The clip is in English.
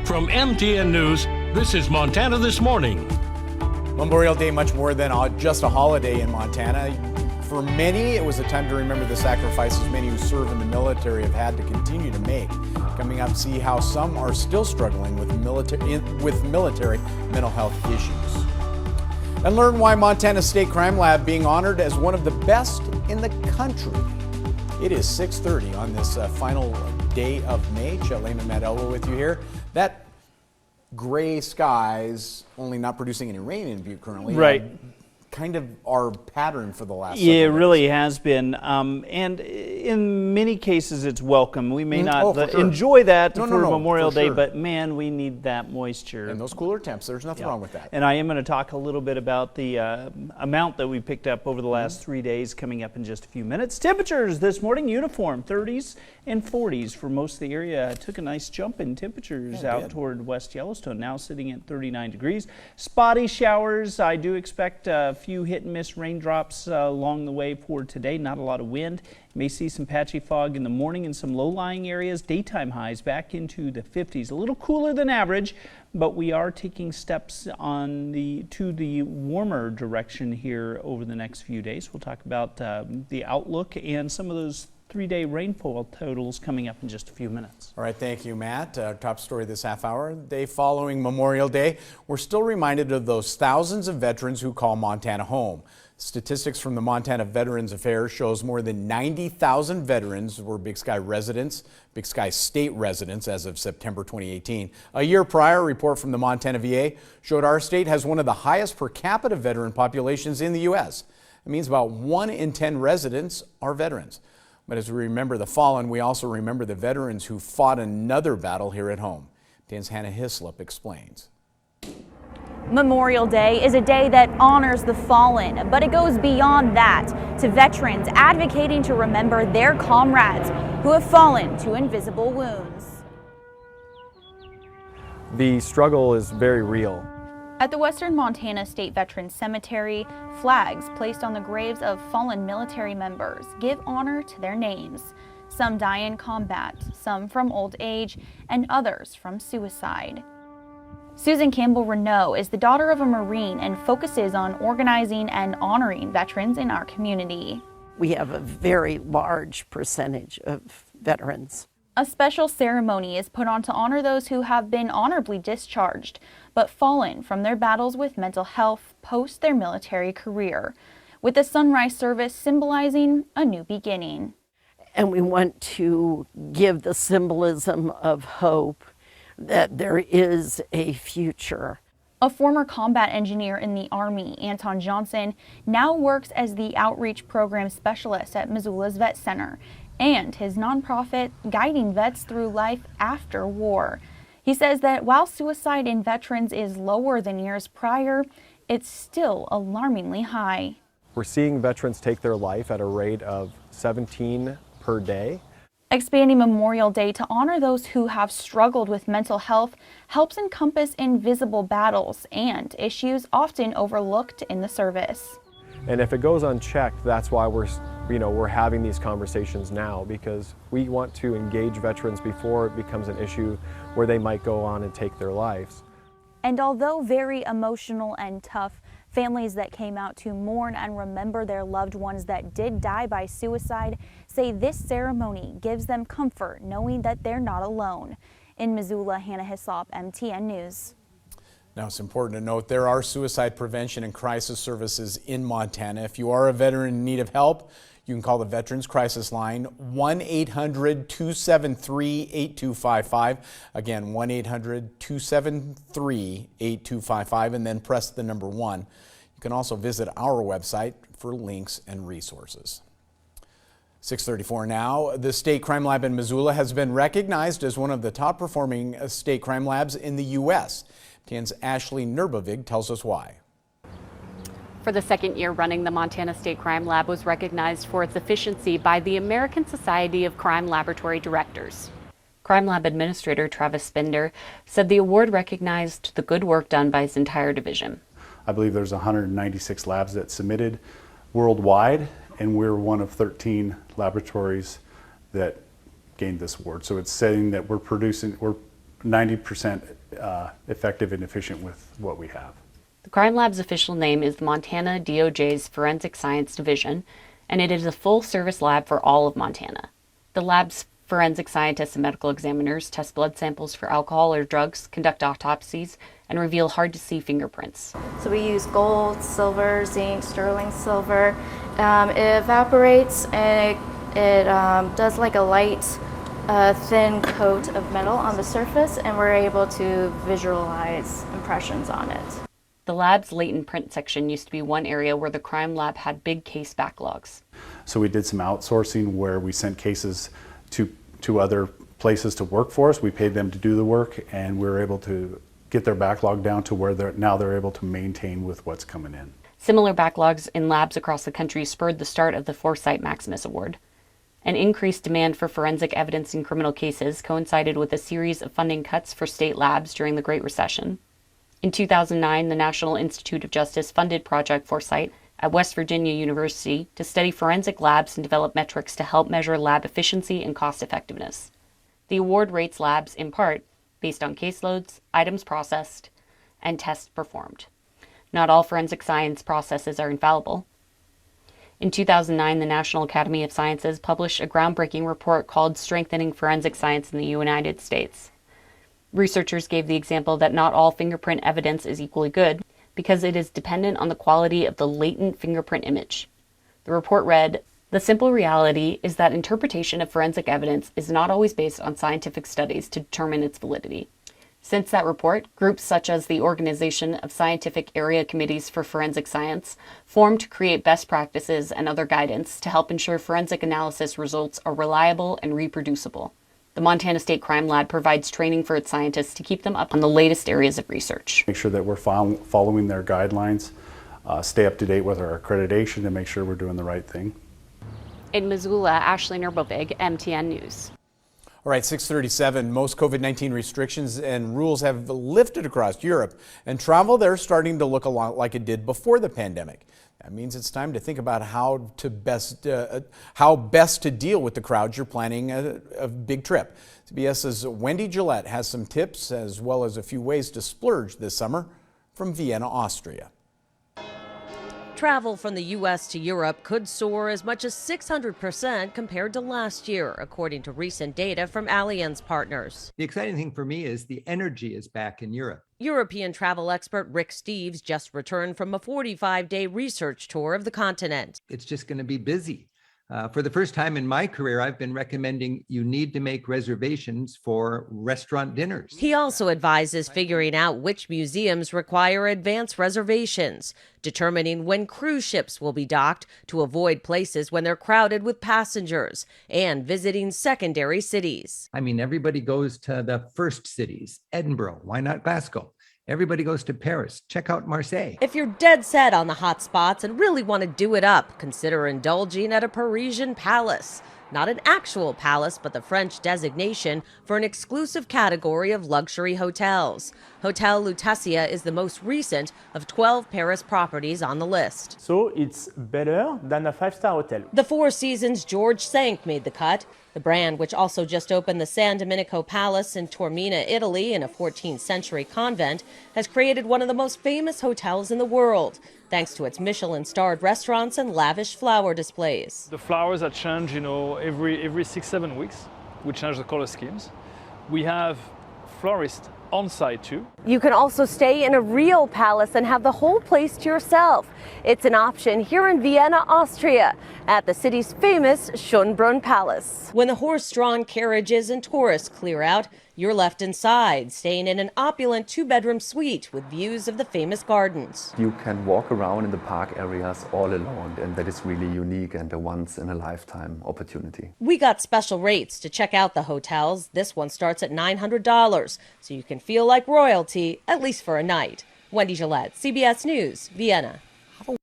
From MTN News, this is Montana This Morning. Memorial Day, much more than just a holiday in Montana. For many, it was a time to remember the sacrifices many who serve in the military have had to continue to make. Coming up, see how some are still struggling with military mental health issues. And learn why Montana State Crime Lab being honored as one of the best in the country. It is 6:30 on this final day of May. Chet Lehman-Madela with you here. That gray skies, only not producing any rain in Butte currently. Right. Kind of our pattern for the last Yeah, it days. really has been. And in many cases, it's welcome. We may not for sure. enjoy that for No, Memorial for Day, sure. but man, we need that moisture. And those cooler temps, there's nothing Yeah. wrong with that. And I am going to talk a little bit about the amount that we picked up over the last 3 days coming up in just a few minutes. Temperatures this morning, uniform, 30s and 40s for most of the area. Took a nice jump in temperatures out toward West Yellowstone, now sitting at 39 degrees. Spotty showers, I do expect a few hit and miss raindrops along the way for today. Not a lot of wind. May see some patchy fog in the morning in some low-lying areas. Daytime highs back into the 50s. A little cooler than average, but we are taking steps to the warmer direction here over the next few days. We'll talk about the outlook and some of those 3-day rainfall totals coming up in just a few minutes. All right, thank you, Matt. Top story this half hour. The day following Memorial Day, we're still reminded of those thousands of veterans who call Montana home. Statistics from the Montana Veterans Affairs shows more than 90,000 veterans were Big Sky residents, Big Sky state residents as of September 2018. A year prior, a report from the Montana VA showed our state has one of the highest per capita veteran populations in the U.S. It means about 1 in 10 residents are veterans. But as we remember the fallen, we also remember the veterans who fought another battle here at home. 10's Hannah Hislop explains. Memorial Day is a day that honors the fallen, but it goes beyond that to veterans advocating to remember their comrades who have fallen to invisible wounds. The struggle is very real. At the Western Montana State Veterans Cemetery, flags placed on the graves of fallen military members give honor to their names. Some die in combat, some from old age, and others from suicide. Susan Campbell Renault is the daughter of a Marine and focuses on organizing and honoring veterans in our community. We have a very large percentage of veterans. A special ceremony is put on to honor those who have been honorably discharged, but fallen from their battles with mental health post their military career, with the sunrise service symbolizing a new beginning. And we want to give the symbolism of hope that there is a future. A former combat engineer in the Army, Anton Johnson, now works as the outreach program specialist at Missoula's Vet Center and his nonprofit guiding vets through life after war. He says that while suicide in veterans is lower than years prior, it's still alarmingly high. We're seeing veterans take their life at a rate of 17 per day. Expanding Memorial Day to honor those who have struggled with mental health helps encompass invisible battles and issues often overlooked in the service. And if it goes unchecked, that's why we're having these conversations now, because we want to engage veterans before it becomes an issue where they might go on and take their lives. And although very emotional and tough, families that came out to mourn and remember their loved ones that did die by suicide say this ceremony gives them comfort knowing that they're not alone. In Missoula, Hannah Hislop, MTN News. Now, it's important to note there are suicide prevention and crisis services in Montana. If you are a veteran in need of help, you can call the Veterans Crisis Line, 1-800-273-8255. Again, 1-800-273-8255, and then press the number 1. You can also visit our website for links and resources. 6:34 now. The State Crime Lab in Missoula has been recognized as one of the top performing state crime labs in the U.S. TN's Ashley Nurbovig tells us why. For the second year running, the Montana State Crime Lab was recognized for its efficiency by the American Society of Crime Laboratory Directors. Crime Lab Administrator Travis Spender said the award recognized the good work done by his entire division. I believe there's 196 labs that submitted worldwide, and we're one of 13 laboratories that gained this award. So it's saying that we're 90% effective and efficient with what we have. The crime lab's official name is the Montana DOJ's Forensic Science Division, and it is a full-service lab for all of Montana. The lab's forensic scientists and medical examiners test blood samples for alcohol or drugs, conduct autopsies, and reveal hard-to-see fingerprints. So we use gold, silver, zinc, sterling silver. It evaporates and it does like a light, thin coat of metal on the surface, and we're able to visualize impressions on it. The lab's latent print section used to be one area where the crime lab had big case backlogs. So we did some outsourcing where we sent cases to other places to work for us. We paid them to do the work, and we were able to get their backlog down to where they're able to maintain with what's coming in. Similar backlogs in labs across the country spurred the start of the Foresight Maximus Award. An increased demand for forensic evidence in criminal cases coincided with a series of funding cuts for state labs during the Great Recession. In 2009, the National Institute of Justice funded Project Foresight at West Virginia University to study forensic labs and develop metrics to help measure lab efficiency and cost effectiveness. The award rates labs, in part, based on caseloads, items processed, and tests performed. Not all forensic science processes are infallible. In 2009, the National Academy of Sciences published a groundbreaking report called Strengthening Forensic Science in the United States. Researchers gave the example that not all fingerprint evidence is equally good because it is dependent on the quality of the latent fingerprint image. The report read, "The simple reality is that interpretation of forensic evidence is not always based on scientific studies to determine its validity." Since that report, groups such as the Organization of Scientific Area Committees for Forensic Science formed to create best practices and other guidance to help ensure forensic analysis results are reliable and reproducible. The Montana State Crime Lab provides training for its scientists to keep them up on the latest areas of research. Make sure that we're following their guidelines, stay up to date with our accreditation to make sure we're doing the right thing. In Missoula, Ashley Nurbovig, MTN News. All right, 6:37. Most COVID-19 restrictions and rules have lifted across Europe, and travel there is starting to look a lot like it did before the pandemic. That means it's time to think about how best to deal with the crowds you're planning a big trip. CBS's Wendy Gillette has some tips as well as a few ways to splurge this summer from Vienna, Austria. Travel from the U.S. to Europe could soar as much as 600% compared to last year, according to recent data from Allianz Partners. The exciting thing for me is the energy is back in Europe. European travel expert Rick Steves just returned from a 45-day research tour of the continent. It's just going to be busy. For the first time in my career, I've been recommending you need to make reservations for restaurant dinners. He also advises figuring out which museums require advance reservations, determining when cruise ships will be docked to avoid places when they're crowded with passengers, and visiting secondary cities. I mean, everybody goes to the first cities. Edinburgh, why not Glasgow? Everybody goes to Paris. Check out Marseille. If you're dead set on the hot spots and really want to do it up, consider indulging at a Parisian palace. Not an actual palace, but the French designation for an exclusive category of luxury hotels. Hotel Lutetia is the most recent of 12 Paris properties on the list. So it's better than a 5-star hotel. The Four Seasons George Cinq made the cut. The brand, which also just opened the San Domenico Palace in Taormina, Italy, in a 14th century convent, has created one of the most famous hotels in the world, thanks to its Michelin-starred restaurants and lavish flower displays. The flowers that change, every 6-7 weeks. We change the color schemes. We have florists on site too. You can also stay in a real palace and have the whole place to yourself. It's an option here in Vienna, Austria, at the city's famous Schönbrunn Palace. When the horse-drawn carriages and tourists clear out, you're left inside, staying in an opulent 2-bedroom suite with views of the famous gardens. You can walk around in the park areas all alone, and that is really unique and a once-in-a-lifetime opportunity. We got special rates to check out the hotels. This one starts at $900, so you can feel like royalty, at least for a night. Wendy Gillette, CBS News, Vienna.